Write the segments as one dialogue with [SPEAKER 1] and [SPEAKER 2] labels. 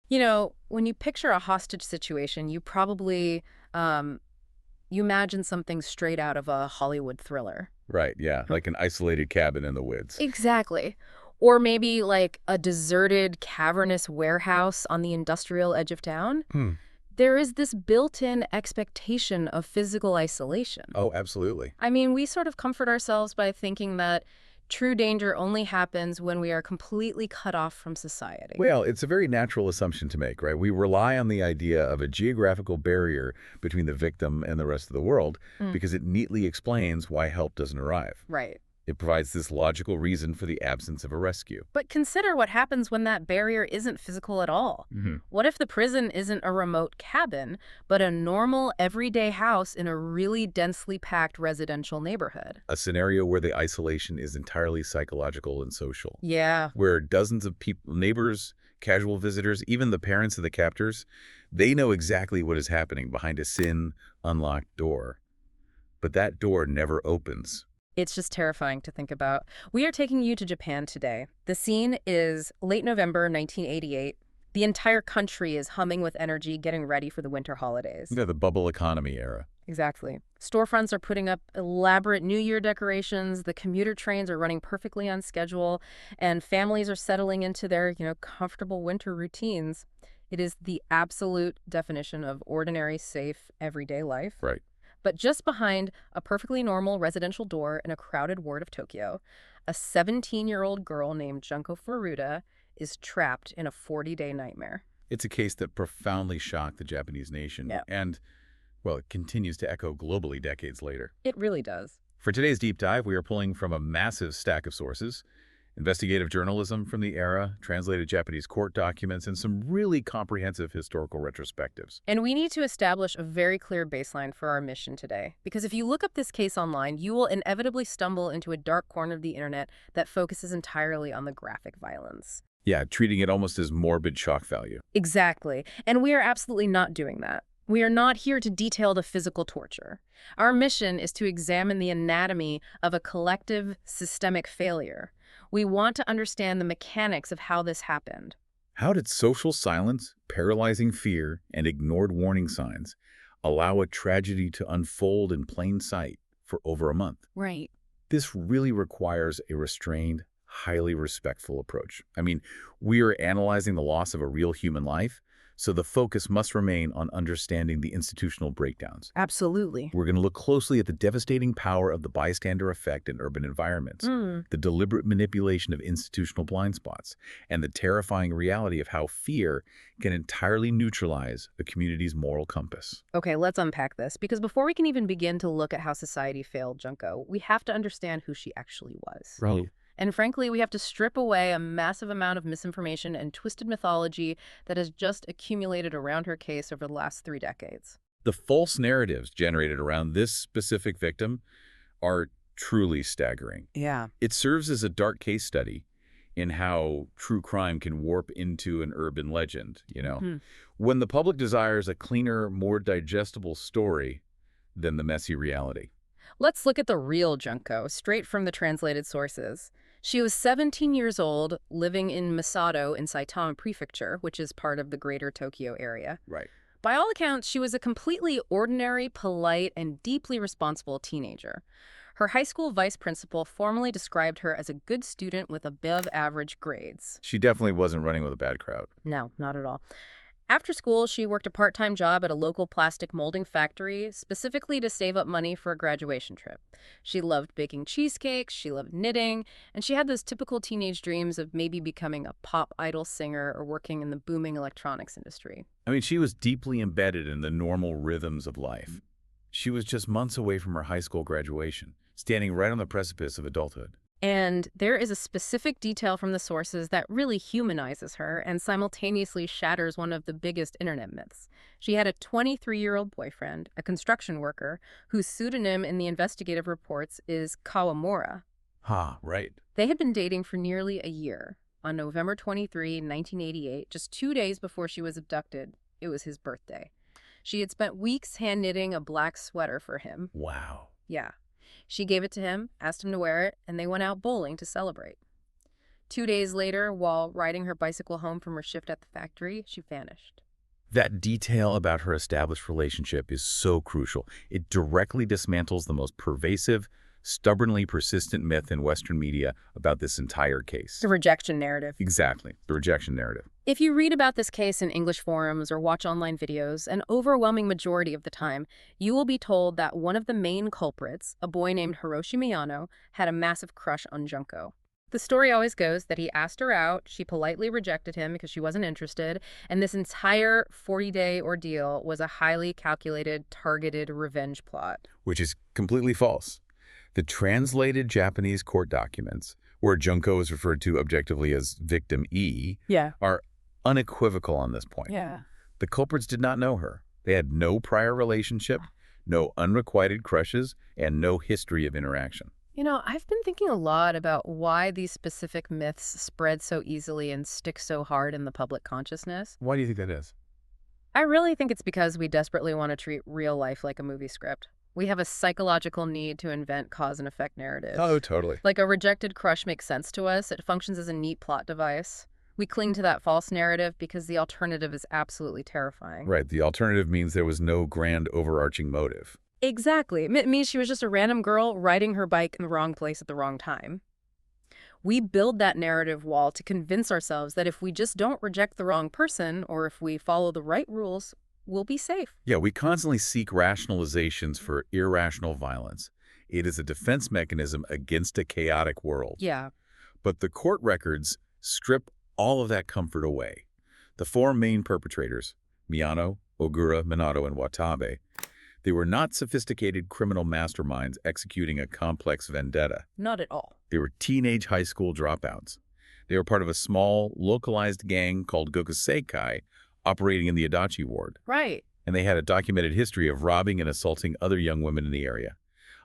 [SPEAKER 1] You know, when you picture a hostage situation, you probably you imagine something straight out of a Hollywood thriller.
[SPEAKER 2] Right, yeah, like an isolated cabin in the woods.
[SPEAKER 1] Exactly. Or maybe like a deserted, cavernous warehouse on the industrial edge of town.
[SPEAKER 2] Hmm.
[SPEAKER 1] There is this built-in expectation of physical isolation.
[SPEAKER 2] Oh, absolutely.
[SPEAKER 1] I mean, we sort of comfort ourselves by thinking that true danger only happens when we are completely cut off from society.
[SPEAKER 2] Well, it's a very natural assumption to make, right? We rely on the idea of a geographical barrier between the victim and the rest of the world
[SPEAKER 1] Mm,
[SPEAKER 2] because it neatly explains why help doesn't arrive.
[SPEAKER 1] right.
[SPEAKER 2] It provides this logical reason for the absence of a rescue.
[SPEAKER 1] But consider what happens when that barrier isn't physical at all.
[SPEAKER 2] Hmm.
[SPEAKER 1] What if the prison isn't a remote cabin, but a normal, everyday house in a really densely packed residential neighborhood?
[SPEAKER 2] A scenario where the isolation is entirely psychological and social,
[SPEAKER 1] Yeah.
[SPEAKER 2] where dozens of people, neighbors, casual visitors, even the parents of the captors, they know exactly what is happening behind a unlocked door. But that door never opens.
[SPEAKER 1] It's just terrifying to think about. We are taking you to Japan today. The scene is late November 1988. The entire country is humming with energy, getting ready for the winter holidays.
[SPEAKER 2] The bubble economy era.
[SPEAKER 1] Exactly. Storefronts are putting up elaborate New Year decorations, the commuter trains are running perfectly on schedule, and families are settling into their, comfortable winter routines. It is the absolute definition of ordinary, safe, everyday life.
[SPEAKER 2] Right.
[SPEAKER 1] But just behind a perfectly normal residential door in a crowded ward of Tokyo, a 17-year-old girl named Junko Furuta is trapped in a 40-day nightmare.
[SPEAKER 2] It's a case that profoundly shocked the Japanese nation
[SPEAKER 1] Yeah,
[SPEAKER 2] and, well, it continues to echo globally decades later.
[SPEAKER 1] it really does.
[SPEAKER 2] For today's deep dive, we are pulling from a massive stack of sources: investigative journalism from the era, translated Japanese court documents, and some really comprehensive historical retrospectives.
[SPEAKER 1] And we need to establish a very clear baseline for our mission today. Because if you look up this case online, you will inevitably stumble into a dark corner of the internet that focuses entirely on the graphic violence.
[SPEAKER 2] Yeah, treating it almost as morbid shock value.
[SPEAKER 1] Exactly. And we are absolutely not doing that. We are not here to detail the physical torture. Our mission is to examine the anatomy of a collective systemic failure. We want to understand the mechanics of how this happened.
[SPEAKER 2] How did social silence, paralyzing fear, and ignored warning signs allow a tragedy to unfold in plain sight for over a month?
[SPEAKER 1] Right.
[SPEAKER 2] This really requires a restrained, highly respectful approach. I mean, we are analyzing the loss of a real human life, so the focus must remain on understanding the institutional breakdowns.
[SPEAKER 1] Absolutely.
[SPEAKER 2] We're going to look closely at the devastating power of the bystander effect in urban environments, the deliberate manipulation of institutional blind spots, and the terrifying reality of how fear can entirely neutralize a community's moral compass.
[SPEAKER 1] Okay, let's unpack this, because before we can even begin to look at how society failed Junko, we have to understand who she actually was.
[SPEAKER 2] Right.
[SPEAKER 1] And frankly, we have to strip away a massive amount of misinformation and twisted mythology that has just accumulated around her case over the last 3 decades.
[SPEAKER 2] The false narratives generated around this specific victim are truly staggering.
[SPEAKER 1] Yeah.
[SPEAKER 2] It serves as a dark case study in how true crime can warp into an urban legend.
[SPEAKER 1] Hmm.
[SPEAKER 2] When the public desires a cleaner, more digestible story than the messy reality.
[SPEAKER 1] Let's look at the real Junko, straight from the translated sources. She was 17 years old, living in Misato in Saitama Prefecture, which is part of the greater Tokyo area.
[SPEAKER 2] Right.
[SPEAKER 1] By all accounts, she was a completely ordinary, polite, and deeply responsible teenager. Her high school vice principal formally described her as a good student with above-average grades.
[SPEAKER 2] She definitely wasn't running with a bad crowd.
[SPEAKER 1] No, not at all. After school, she worked a part-time job at a local plastic molding factory, specifically to save up money for a graduation trip. She loved baking cheesecakes, she loved knitting, and she had those typical teenage dreams of maybe becoming a pop idol singer or working in the booming electronics industry.
[SPEAKER 2] I mean, she was deeply embedded in the normal rhythms of life. She was just months away from her high school graduation, standing right on the precipice of adulthood.
[SPEAKER 1] And there is a specific detail from the sources that really humanizes her and simultaneously shatters one of the biggest internet myths. She had a 23-year-old boyfriend, a construction worker, whose pseudonym in the investigative reports is Kawamura.
[SPEAKER 2] Right.
[SPEAKER 1] They had been dating for nearly a year. On November 23, 1988, just 2 days before she was abducted, it was his birthday. She had spent weeks hand-knitting a black sweater for him.
[SPEAKER 2] Wow.
[SPEAKER 1] Yeah. She gave it to him, asked him to wear it, and they went out bowling to celebrate. 2 days later, while riding her bicycle home from her shift at the factory, she vanished.
[SPEAKER 2] That detail about her established relationship is so crucial. It directly dismantles the most pervasive, stubbornly persistent myth in Western media about this entire case.
[SPEAKER 1] The rejection narrative.
[SPEAKER 2] Exactly, the rejection narrative.
[SPEAKER 1] If you read about this case in English forums or watch online videos, an overwhelming majority of the time, you will be told that one of the main culprits, a boy named Hiroshi Miyano, had a massive crush on Junko. The story always goes that he asked her out, she politely rejected him because she wasn't interested, and this entire 40-day ordeal was a highly calculated, targeted revenge plot.
[SPEAKER 2] Which is completely false. The translated Japanese court documents, where Junko is referred to objectively as victim E, are unequivocal on this point. The culprits did not know her. They had no prior relationship, no unrequited crushes, and no history of interaction.
[SPEAKER 1] You know, I've been thinking a lot about why these specific myths spread so easily and stick so hard in the public consciousness.
[SPEAKER 2] Why do you think that is?
[SPEAKER 1] I really think it's because we desperately want to treat real life like a movie script. We have a psychological need to invent cause and effect narratives.
[SPEAKER 2] Oh, totally.
[SPEAKER 1] Like a rejected crush makes sense to us. It functions as a neat plot device. We cling to that false narrative because the alternative is absolutely terrifying.
[SPEAKER 2] Right. The alternative means there was no grand overarching motive.
[SPEAKER 1] Exactly. It means she was just a random girl riding her bike in the wrong place at the wrong time. We build that narrative wall to convince ourselves that if we just don't reject the wrong person, or if we follow the right rules, we'll be safe.
[SPEAKER 2] Yeah, we constantly seek rationalizations for irrational violence. It is a defense mechanism against a chaotic world.
[SPEAKER 1] Yeah.
[SPEAKER 2] But the court records strip all of that comfort away. The four main perpetrators, Miyano, Ogura, Minato, and Watabe, they were not sophisticated criminal masterminds executing a complex vendetta.
[SPEAKER 1] Not at all.
[SPEAKER 2] They were teenage high school dropouts. They were part of a small, localized gang called Gokuseikai operating in the Adachi ward.
[SPEAKER 1] Right.
[SPEAKER 2] And they had a documented history of robbing and assaulting other young women in the area.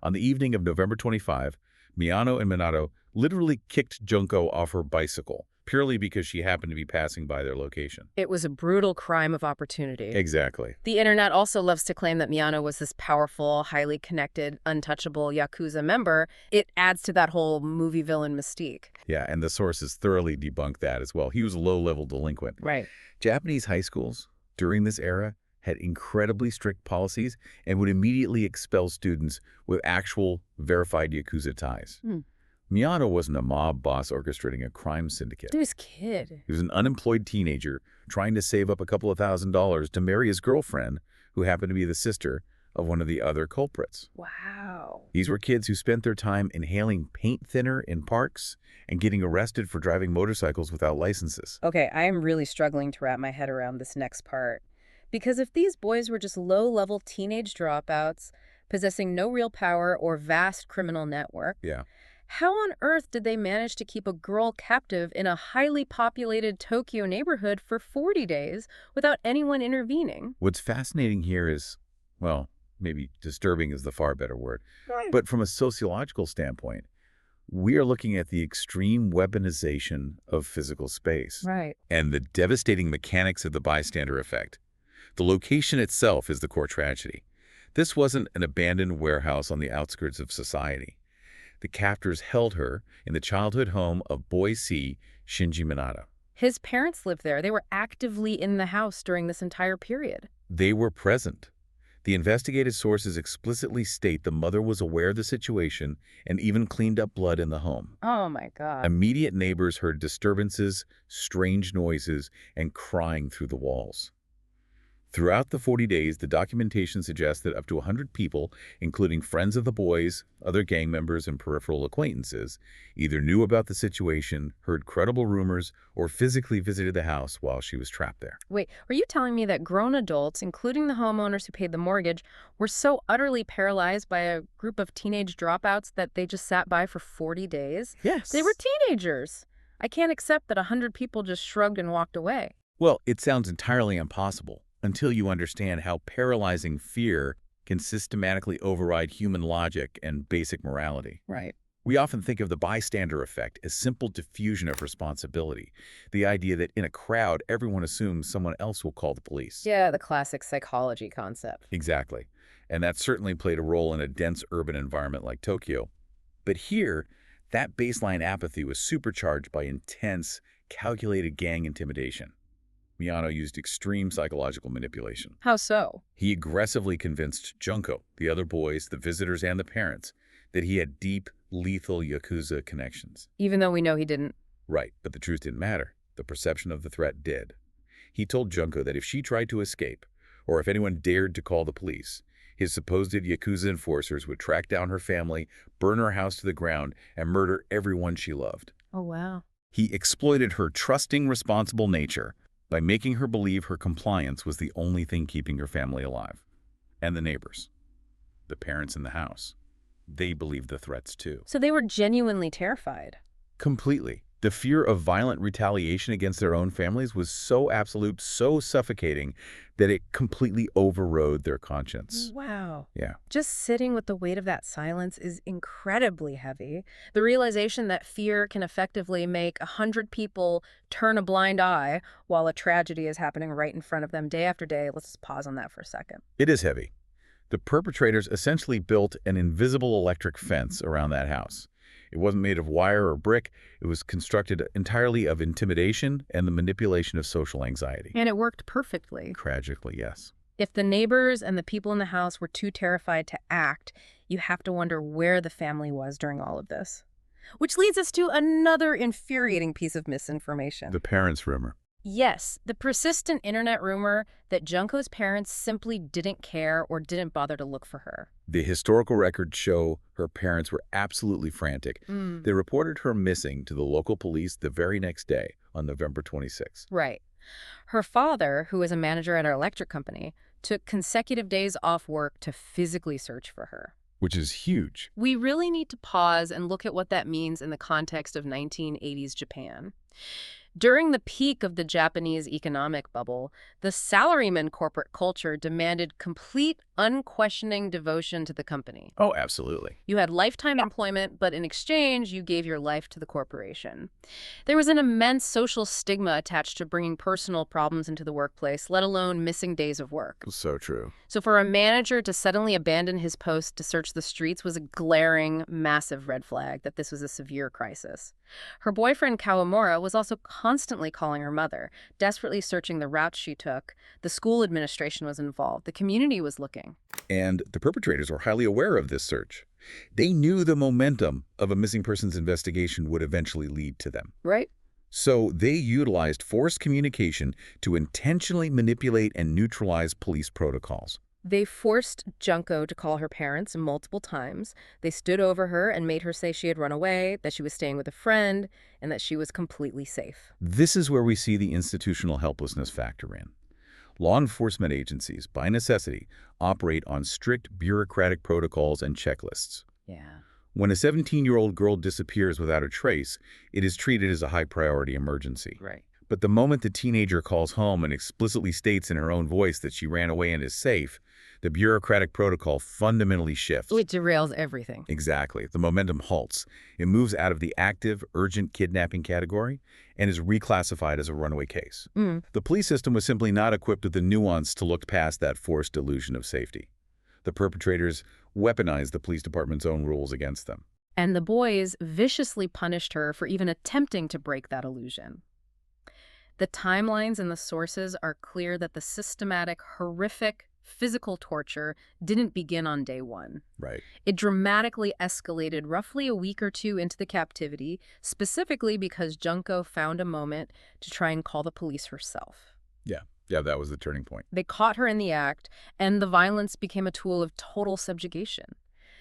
[SPEAKER 2] On the evening of November 25, Miyano and Minato literally kicked Junko off her bicycle, purely because she happened to be passing by their location.
[SPEAKER 1] It was a brutal crime of opportunity.
[SPEAKER 2] Exactly.
[SPEAKER 1] The internet also loves to claim that Miyano was this powerful, highly connected, untouchable Yakuza member. It adds to that whole movie villain mystique.
[SPEAKER 2] Yeah, and the sources thoroughly debunked that as well. He was a low-level delinquent.
[SPEAKER 1] Right.
[SPEAKER 2] Japanese high schools during this era had incredibly strict policies and would immediately expel students with actual verified Yakuza ties. Miyano wasn't a mob boss orchestrating a crime syndicate.
[SPEAKER 1] He was a kid.
[SPEAKER 2] He was an unemployed teenager trying to save up a couple of $1,000s to marry his girlfriend, who happened to be the sister of one of the other culprits.
[SPEAKER 1] Wow.
[SPEAKER 2] These were kids who spent their time inhaling paint thinner in parks and getting arrested for driving motorcycles without licenses.
[SPEAKER 1] Okay, I am really struggling to wrap my head around this next part. Because if these boys were just low-level teenage dropouts, possessing no real power or vast criminal network, how on earth did they manage to keep a girl captive in a highly populated Tokyo neighborhood for 40 days without anyone intervening?
[SPEAKER 2] What's fascinating here is, well, maybe disturbing is the far better word, but from a sociological standpoint, we are looking at the extreme weaponization of physical space.
[SPEAKER 1] Right.
[SPEAKER 2] And the devastating mechanics of the bystander effect. The location itself is the core tragedy. This wasn't an abandoned warehouse on the outskirts of society. The captors held her in the childhood home of boy C, Shinji Minato.
[SPEAKER 1] His parents lived there. They were actively in the house during this entire period.
[SPEAKER 2] They were present. The investigative sources explicitly state the mother was aware of the situation and even cleaned up blood in the home.
[SPEAKER 1] Oh my God.
[SPEAKER 2] Immediate neighbors heard disturbances, strange noises, and crying through the walls. Throughout the 40 days, the documentation suggests that up to 100 people, including friends of the boys, other gang members, and peripheral acquaintances, either knew about the situation, heard credible rumors, or physically visited the house while she was trapped there.
[SPEAKER 1] Wait, are you telling me that grown adults, including the homeowners who paid the mortgage, were so utterly paralyzed by a group of teenage dropouts that they just sat by for 40 days?
[SPEAKER 2] Yes.
[SPEAKER 1] They were teenagers. I can't accept that 100 people just shrugged and walked away.
[SPEAKER 2] Well, it sounds entirely impossible until you understand how paralyzing fear can systematically override human logic and basic morality.
[SPEAKER 1] Right.
[SPEAKER 2] We often think of the bystander effect as simple diffusion of responsibility, the idea that in a crowd, everyone assumes someone else will call the police.
[SPEAKER 1] Yeah, the classic psychology concept.
[SPEAKER 2] Exactly. And that certainly played a role in a dense urban environment like Tokyo. But here, That baseline apathy was supercharged by intense, calculated gang intimidation. Misato used extreme psychological manipulation.
[SPEAKER 1] How so?
[SPEAKER 2] He aggressively convinced Junko, the other boys, the visitors, and the parents that he had deep, lethal Yakuza connections.
[SPEAKER 1] Even though we know he didn't.
[SPEAKER 2] Right, but the truth didn't matter. The perception of the threat did. He told Junko that if she tried to escape, or if anyone dared to call the police, his supposed Yakuza enforcers would track down her family, burn her house to the ground, and murder everyone she loved.
[SPEAKER 1] Oh, wow.
[SPEAKER 2] He exploited her trusting, responsible nature by making her believe her compliance was the only thing keeping her family alive. And the neighbors, the parents in the house, they believed the threats too.
[SPEAKER 1] So they were genuinely terrified.
[SPEAKER 2] Completely. The fear of violent retaliation against their own families was so absolute, so suffocating, that it completely overrode their conscience.
[SPEAKER 1] Wow.
[SPEAKER 2] Yeah.
[SPEAKER 1] Just sitting with the weight of that silence is incredibly heavy. The realization that fear can effectively make 100 people turn a blind eye while a tragedy is happening right in front of them day after day. Let's pause on that for a second.
[SPEAKER 2] It is heavy. The perpetrators essentially built an invisible electric fence around that house. It wasn't made of wire or brick. It was constructed entirely of intimidation and the manipulation of social anxiety.
[SPEAKER 1] And it worked perfectly.
[SPEAKER 2] Tragically, yes.
[SPEAKER 1] If the neighbors and the people in the house were too terrified to act, you have to wonder where the family was during all of this. Which leads us to another infuriating piece of misinformation.
[SPEAKER 2] The parents' rumor.
[SPEAKER 1] Yes, the persistent internet rumor that Junko's parents simply didn't care or didn't bother to look for her.
[SPEAKER 2] The historical records show her parents were absolutely frantic. They reported her missing to the local police the very next day, on November 26.
[SPEAKER 1] Right. Her father, who was a manager at our electric company, took consecutive days off work to physically search for her.
[SPEAKER 2] Which is huge.
[SPEAKER 1] We really need to pause and look at what that means in the context of 1980s Japan. During the peak of the Japanese economic bubble, the salaryman corporate culture demanded complete, unquestioning devotion to the company.
[SPEAKER 2] Oh, absolutely.
[SPEAKER 1] You had lifetime employment, but in exchange, you gave your life to the corporation. There was an immense social stigma attached to bringing personal problems into the workplace, let alone missing days of work.
[SPEAKER 2] So true.
[SPEAKER 1] So for a manager to suddenly abandon his post to search the streets was a glaring, massive red flag that this was a severe crisis. Her boyfriend, Kawamura, was also constantly calling her mother, desperately searching the routes she took. The school administration was involved. The community was looking.
[SPEAKER 2] And the perpetrators were highly aware of this search. They knew the momentum of a missing persons investigation would eventually lead to them.
[SPEAKER 1] Right?
[SPEAKER 2] So they utilized forced communication to intentionally manipulate and neutralize police protocols.
[SPEAKER 1] They forced Junko to call her parents multiple times. They stood over her and made her say she had run away, that she was staying with a friend, and that she was completely safe.
[SPEAKER 2] This is where we see the institutional helplessness factor in. Law enforcement agencies, by necessity, operate on strict bureaucratic protocols and checklists.
[SPEAKER 1] Yeah.
[SPEAKER 2] When a 17-year-old girl disappears without a trace, it is treated as a high-priority emergency.
[SPEAKER 1] Right.
[SPEAKER 2] But the moment the teenager calls home and explicitly states in her own voice that she ran away and is safe, the bureaucratic protocol fundamentally shifts.
[SPEAKER 1] It derails everything.
[SPEAKER 2] Exactly. The momentum halts. It moves out of the active, urgent kidnapping category and is reclassified as a runaway case. The police system was simply not equipped with the nuance to look past that forced illusion of safety. The perpetrators weaponized the police department's own rules against them.
[SPEAKER 1] And the boys viciously punished her for even attempting to break that illusion. The timelines and the sources are clear that the systematic, horrific, physical torture didn't begin on day one.
[SPEAKER 2] Right.
[SPEAKER 1] It dramatically escalated roughly a week or two into the captivity, specifically because Junko found a moment to try and call the police herself.
[SPEAKER 2] Yeah, that was the turning point.
[SPEAKER 1] They caught her in the act, and the violence became a tool of total subjugation.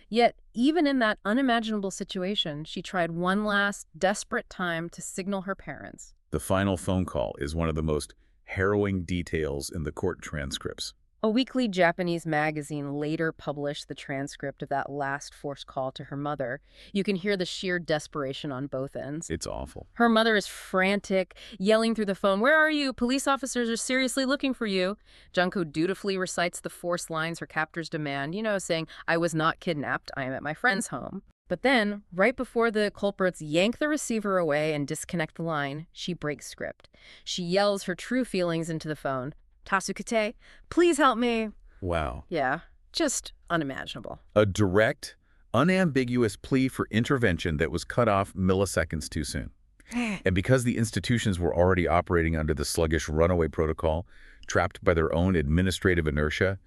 [SPEAKER 1] Yet, even in that unimaginable situation, she tried one last, desperate time to signal her parents.
[SPEAKER 2] The final phone call is one of the most harrowing details in the court transcripts.
[SPEAKER 1] A weekly Japanese magazine later published the transcript of that last forced call to her mother. You can hear the sheer desperation on both ends.
[SPEAKER 2] It's awful.
[SPEAKER 1] Her mother is frantic, yelling through the phone, "Where are you? Police officers are seriously looking for you." Junko dutifully recites the forced lines her captors demand, saying, "I was not kidnapped. I am at my friend's home." But then, right before the culprits yank the receiver away and disconnect the line, she breaks script. She yells her true feelings into the phone. "Tasukite, please help me."
[SPEAKER 2] Wow.
[SPEAKER 1] Yeah, just unimaginable.
[SPEAKER 2] A direct, unambiguous plea for intervention that was cut off milliseconds too soon. And because the institutions were already operating under the sluggish runaway protocol, trapped by their own administrative inertia,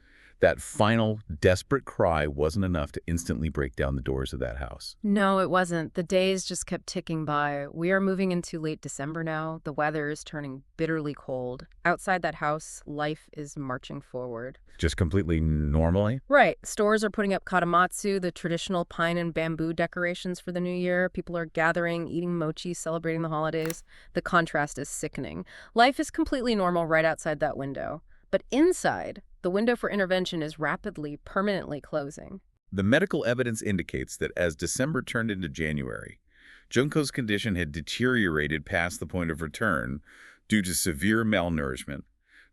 [SPEAKER 2] that final, desperate cry wasn't enough to instantly break down the doors of that house.
[SPEAKER 1] No, it wasn't. The days just kept ticking by. We are moving into late December now. The weather is turning bitterly cold. Outside that house, life is marching forward.
[SPEAKER 2] Just completely normally?
[SPEAKER 1] Right. Stores are putting up katamatsu, the traditional pine and bamboo decorations for the new year. People are gathering, eating mochi, celebrating the holidays. The contrast is sickening. Life is completely normal right outside that window. But inside, the window for intervention is rapidly, permanently closing.
[SPEAKER 2] The medical evidence indicates that as December turned into January, Junko's condition had deteriorated past the point of return due to severe malnourishment,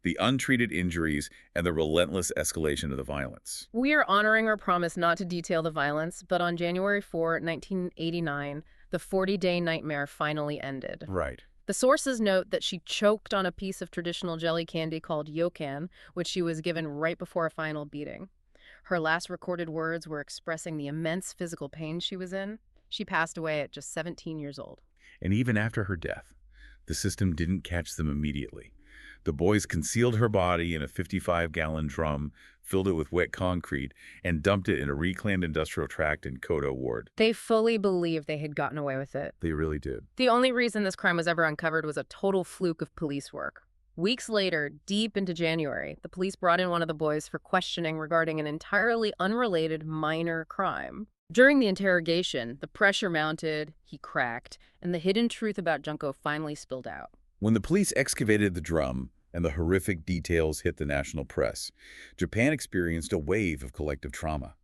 [SPEAKER 2] the untreated injuries, and the relentless escalation of the violence.
[SPEAKER 1] We are honoring our promise not to detail the violence, but on January 4, 1989, the 40-day nightmare finally ended.
[SPEAKER 2] Right.
[SPEAKER 1] The sources note that she choked on a piece of traditional jelly candy called yokan, which she was given right before a final beating. Her last recorded words were expressing the immense physical pain she was in. She passed away at just 17 years old.
[SPEAKER 2] And even after her death, the system didn't catch them immediately. The boys concealed her body in a 55-gallon drum, filled it with wet concrete, and dumped it in a reclaimed industrial tract in Kodo Ward.
[SPEAKER 1] They fully believed they had gotten away with it.
[SPEAKER 2] They really did.
[SPEAKER 1] The only reason this crime was ever uncovered was a total fluke of police work. Weeks later, deep into January, the police brought in one of the boys for questioning regarding an entirely unrelated minor crime. During the interrogation, the pressure mounted, he cracked, and the hidden truth about Junko finally spilled out.
[SPEAKER 2] When the police excavated the drum and the horrific details hit the national press, Japan experienced a wave of collective trauma.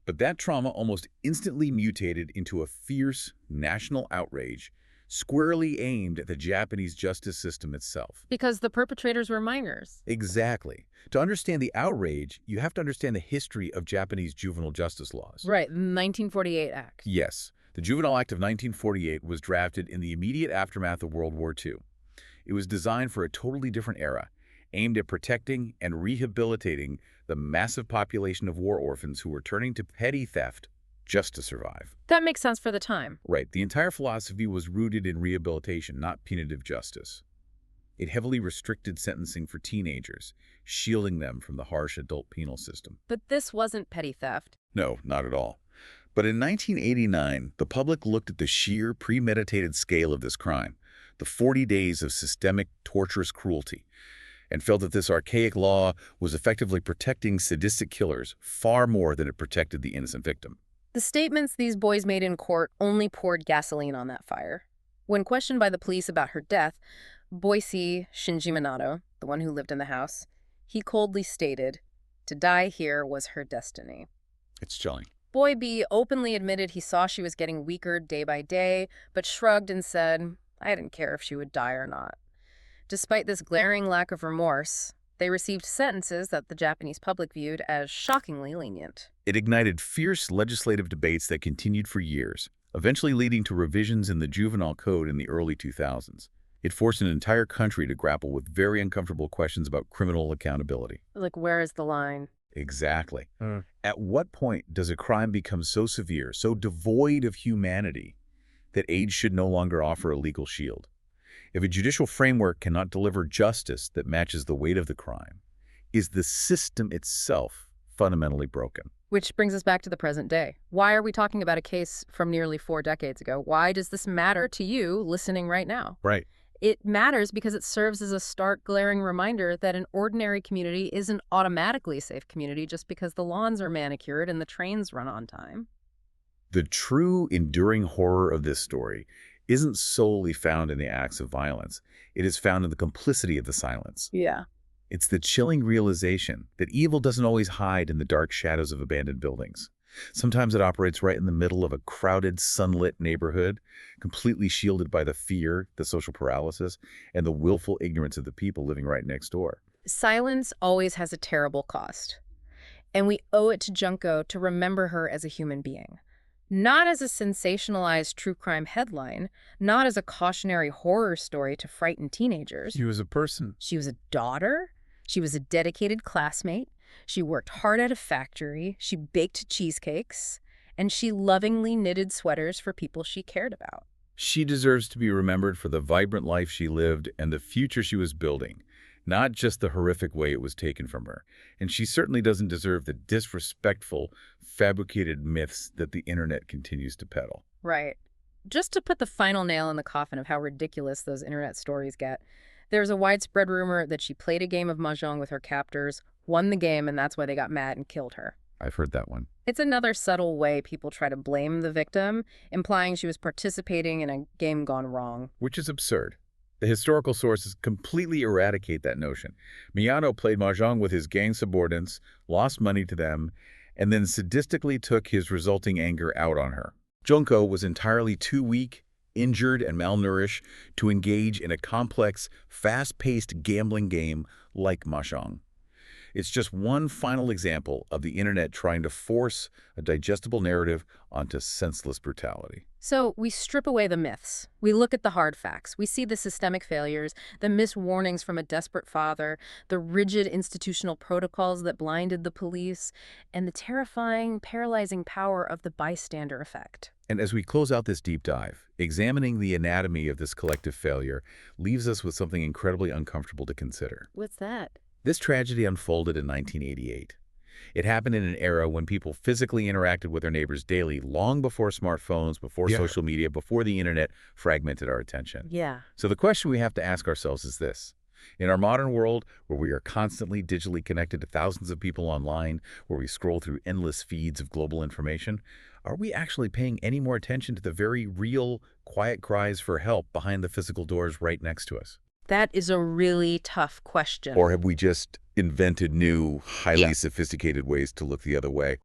[SPEAKER 2] But that trauma almost instantly mutated into a fierce national outrage squarely aimed at the Japanese justice system itself.
[SPEAKER 1] Because the perpetrators were minors.
[SPEAKER 2] Exactly. To understand the outrage, you have to understand the history of Japanese juvenile justice laws.
[SPEAKER 1] Right, the 1948 Act.
[SPEAKER 2] Yes. The Juvenile Act of 1948 was drafted in the immediate aftermath of World War II. It was designed for a totally different era, aimed at protecting and rehabilitating the massive population of war orphans who were turning to petty theft just to survive.
[SPEAKER 1] That makes sense for the time.
[SPEAKER 2] Right. The entire philosophy was rooted in rehabilitation, not punitive justice. It heavily restricted sentencing for teenagers, shielding them from the harsh adult penal system.
[SPEAKER 1] But this wasn't petty theft.
[SPEAKER 2] No, not at all. But in 1989, the public looked at the sheer, premeditated scale of this crime, the 40 days of systemic, torturous cruelty, and felt that this archaic law was effectively protecting sadistic killers far more than it protected the innocent victim.
[SPEAKER 1] The statements these boys made in court only poured gasoline on that fire. When questioned by the police about her death, Boy C, Shinji Minato, the one who lived in the house, he coldly stated, "To die here was her destiny."
[SPEAKER 2] It's chilling.
[SPEAKER 1] Boy B openly admitted he saw she was getting weaker day by day, but shrugged and said, "I didn't care if she would die or not." Despite this glaring lack of remorse, they received sentences that the Japanese public viewed as shockingly lenient.
[SPEAKER 2] It ignited fierce legislative debates that continued for years, eventually leading to revisions in the juvenile code in the early 2000s. It forced an entire country to grapple with very uncomfortable questions about criminal accountability.
[SPEAKER 1] Like, where is the line?
[SPEAKER 2] Exactly. At what point does a crime become so severe, so devoid of humanity, that age should no longer offer a legal shield? If a judicial framework cannot deliver justice that matches the weight of the crime, is the system itself fundamentally broken?
[SPEAKER 1] Which brings us back to the present day. Why are we talking about a case from nearly 4 decades ago? Why does this matter to you listening right now?
[SPEAKER 2] Right.
[SPEAKER 1] It matters because it serves as a stark, glaring reminder that an ordinary community isn't automatically a safe community just because the lawns are manicured and the trains run on time.
[SPEAKER 2] The true, enduring horror of this story isn't solely found in the acts of violence. It is found in the complicity of the silence.
[SPEAKER 1] Yeah.
[SPEAKER 2] It's the chilling realization that evil doesn't always hide in the dark shadows of abandoned buildings. Sometimes it operates right in the middle of a crowded, sunlit neighborhood, completely shielded by the fear, the social paralysis, and the willful ignorance of the people living right next door.
[SPEAKER 1] Silence always has a terrible cost. And we owe it to Junko to remember her as a human being. Not as a sensationalized true crime headline, not as a cautionary horror story to frighten teenagers.
[SPEAKER 2] She was a person.
[SPEAKER 1] She was a daughter. She was a dedicated classmate. She worked hard at a factory. She baked cheesecakes. and she lovingly knitted sweaters for people she cared about.
[SPEAKER 2] She deserves to be remembered for the vibrant life she lived and the future she was building, not just the horrific way it was taken from her. And she certainly doesn't deserve the disrespectful, fabricated myths that the internet continues to peddle.
[SPEAKER 1] Right. Just to put the final nail in the coffin of how ridiculous those internet stories get, there's a widespread rumor that she played a game of mahjong with her captors, won the game, and that's why they got mad and killed her.
[SPEAKER 2] I've heard that one.
[SPEAKER 1] It's another subtle way people try to blame the victim, implying she was participating in a game gone wrong.
[SPEAKER 2] Which is absurd. The historical sources completely eradicate that notion. Misato played mahjong with his gang subordinates, lost money to them, and then sadistically took his resulting anger out on her. Junko was entirely too weak, injured, and malnourished to engage in a complex, fast-paced gambling game like mahjong. It's just one final example of the internet trying to force a digestible narrative onto senseless brutality.
[SPEAKER 1] So we strip away the myths. We look at the hard facts. We see the systemic failures, the missed warnings from a desperate father, the rigid institutional protocols that blinded the police, and the terrifying, paralyzing power of the bystander effect.
[SPEAKER 2] And as we close out this deep dive, examining the anatomy of this collective failure leaves us with something incredibly uncomfortable to consider.
[SPEAKER 1] What's that?
[SPEAKER 2] This tragedy unfolded in 1988. It happened in an era when people physically interacted with their neighbors daily, long before smartphones, before social media, before the internet fragmented our attention.
[SPEAKER 1] Yeah.
[SPEAKER 2] So the question we have to ask ourselves is this. In our modern world, where we are constantly digitally connected to thousands of people online, where we scroll through endless feeds of global information, are we actually paying any more attention to the very real, quiet cries for help behind the physical doors right next to us?
[SPEAKER 1] That is a really tough question.
[SPEAKER 2] Or have we just invented new, highly sophisticated ways to look the other way?